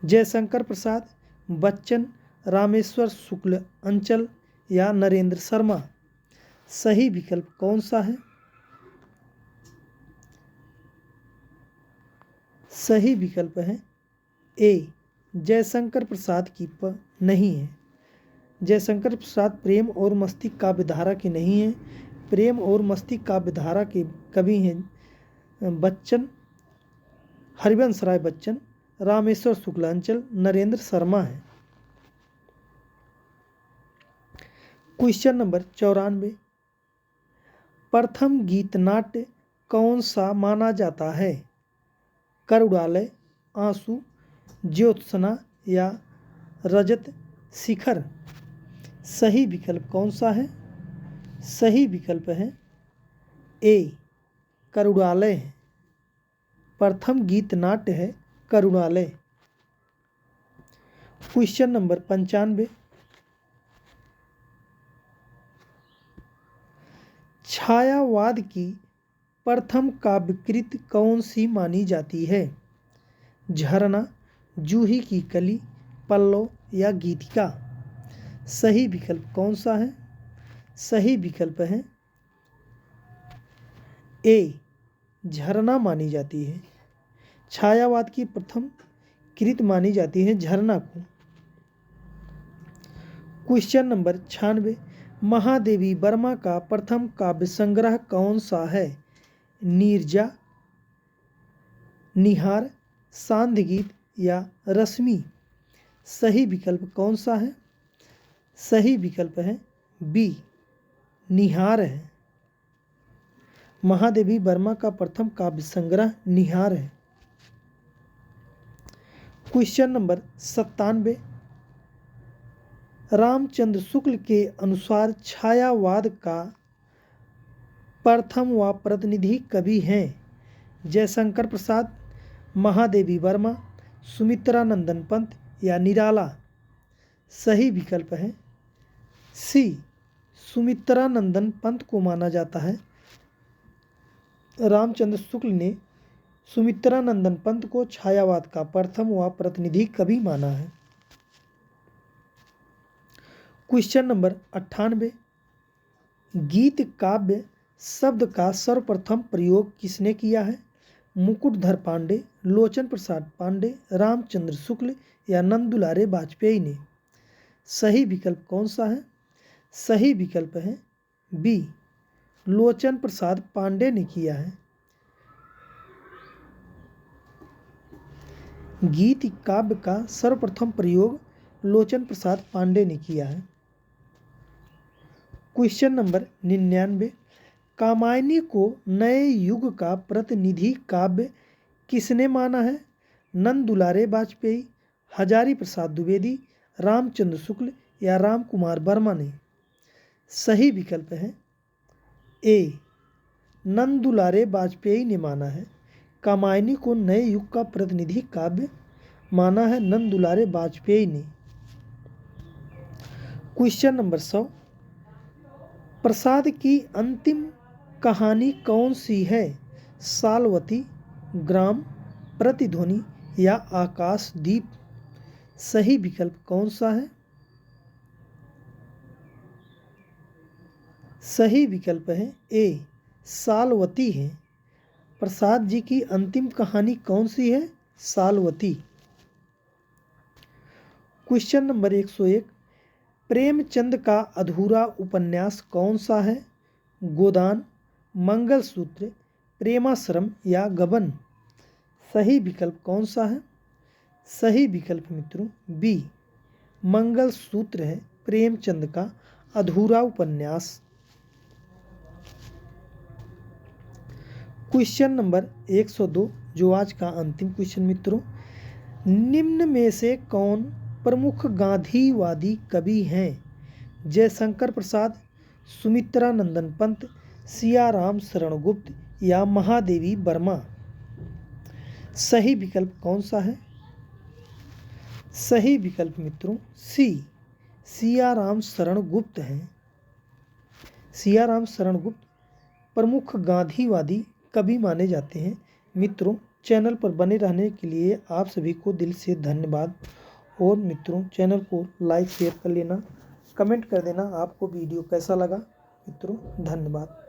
जयशंकर प्रसाद, बच्चन, रामेश्वर शुक्ल अंचल या नरेंद्र शर्मा। सही विकल्प कौन सा है? सही विकल्प है ए, जयशंकर प्रसाद की नहीं है। जयशंकर प्रसाद प्रेम और मस्ती काव्यधारा के नहीं हैं। प्रेम और मस्ती काव्यधारा के कवि हैं बच्चन, हरिवंश राय बच्चन, रामेश्वर शुक्लांचल, नरेंद्र शर्मा है। क्वेश्चन नंबर 94, प्रथम गीतनाट्य कौन सा माना जाता है? करुड़ालय, आंसू, ज्योत्सना या रजत शिखर। सही विकल्प कौन सा है? सही विकल्प है ए, करुड़ालय है। प्रथम गीतनाट्य है करुड़ालय। क्वेश्चन नंबर 95, छायावाद की प्रथम काव्यकृत कौन सी मानी जाती है? झरना, जूही की कली, पल्लव या गीतिका। सही विकल्प कौन सा है? सही विकल्प है ए, झरना मानी जाती है। छायावाद की प्रथम कृत मानी जाती है झरना को। क्वेश्चन नंबर 96, महादेवी वर्मा का प्रथम काव्य संग्रह कौन सा है? नीरजा, निहार, सांध्य गीत या रश्मि। सही विकल्प कौन सा है? सही विकल्प है बी, निहार है। महादेवी वर्मा का प्रथम काव्य संग्रह निहार है। क्वेश्चन नंबर 97, रामचंद्र शुक्ल के अनुसार छायावाद का प्रथम व प्रतिनिधि कवि हैं? जयशंकर प्रसाद, महादेवी वर्मा, सुमित्रानंदन पंत या निराला। सही विकल्प है सी, सुमित्रानंदन पंत को माना जाता है। रामचंद्र शुक्ल ने सुमित्रानंदन पंत को छायावाद का प्रथम व प्रतिनिधि कवि माना है। क्वेश्चन नंबर 98, गीत काव्य शब्द का सर्वप्रथम प्रयोग किसने किया है? मुकुटधर पांडे, लोचन प्रसाद पांडे, रामचंद्र शुक्ल या नंदुलारे वाजपेयी ने। सही विकल्प कौन सा है? सही विकल्प है बी, लोचन प्रसाद पांडे ने किया है। गीत काव्य का सर्वप्रथम प्रयोग लोचन प्रसाद पांडे ने किया है। क्वेश्चन नंबर 99, कामायनी को नए युग का प्रतिनिधि काव्य किसने माना है? नंद दुलारे वाजपेयी, हजारी प्रसाद द्विवेदी, रामचंद्र शुक्ल या राम कुमार वर्मा ने? सही विकल्प है ए, नंद दुलारे वाजपेयी ने माना है। कामायनी को नए युग का प्रतिनिधि काव्य माना है नंद दुलारे वाजपेयी ने। क्वेश्चन नंबर 100, प्रसाद की अंतिम कहानी कौन सी है? सालवती, ग्राम, प्रतिध्वनि या आकाशदीप? सही विकल्प कौन सा है? सही विकल्प है ए, सालवती है। प्रसाद जी की अंतिम कहानी कौन सी है? सालवती। क्वेश्चन नंबर 101, प्रेमचंद का अधूरा उपन्यास कौन सा है? गोदान, मंगलसूत्र, प्रेमाश्रम या गबन? सही विकल्प कौन सा है? सही विकल्प मित्रों बी, मंगलसूत्र है प्रेमचंद का अधूरा उपन्यास। क्वेश्चन नंबर 102, जो आज का अंतिम क्वेश्चन मित्रों, निम्न में से कौन प्रमुख गांधीवादी कवि हैं? जयशंकर प्रसाद, सुमित्रा नंदन पंत, सियाराम शरण गुप्त या महादेवी वर्मा? सही विकल्प कौन सा है? सही विकल्प मित्रों सी, सियाराम शरण गुप्त हैं। सियाराम शरण गुप्त प्रमुख गांधीवादी कवि माने जाते हैं। मित्रों, चैनल पर बने रहने के लिए आप सभी को दिल से धन्यवाद। और मित्रों, चैनल को लाइक शेयर कर लेना, कमेंट कर देना आपको वीडियो कैसा लगा। मित्रों, धन्यवाद।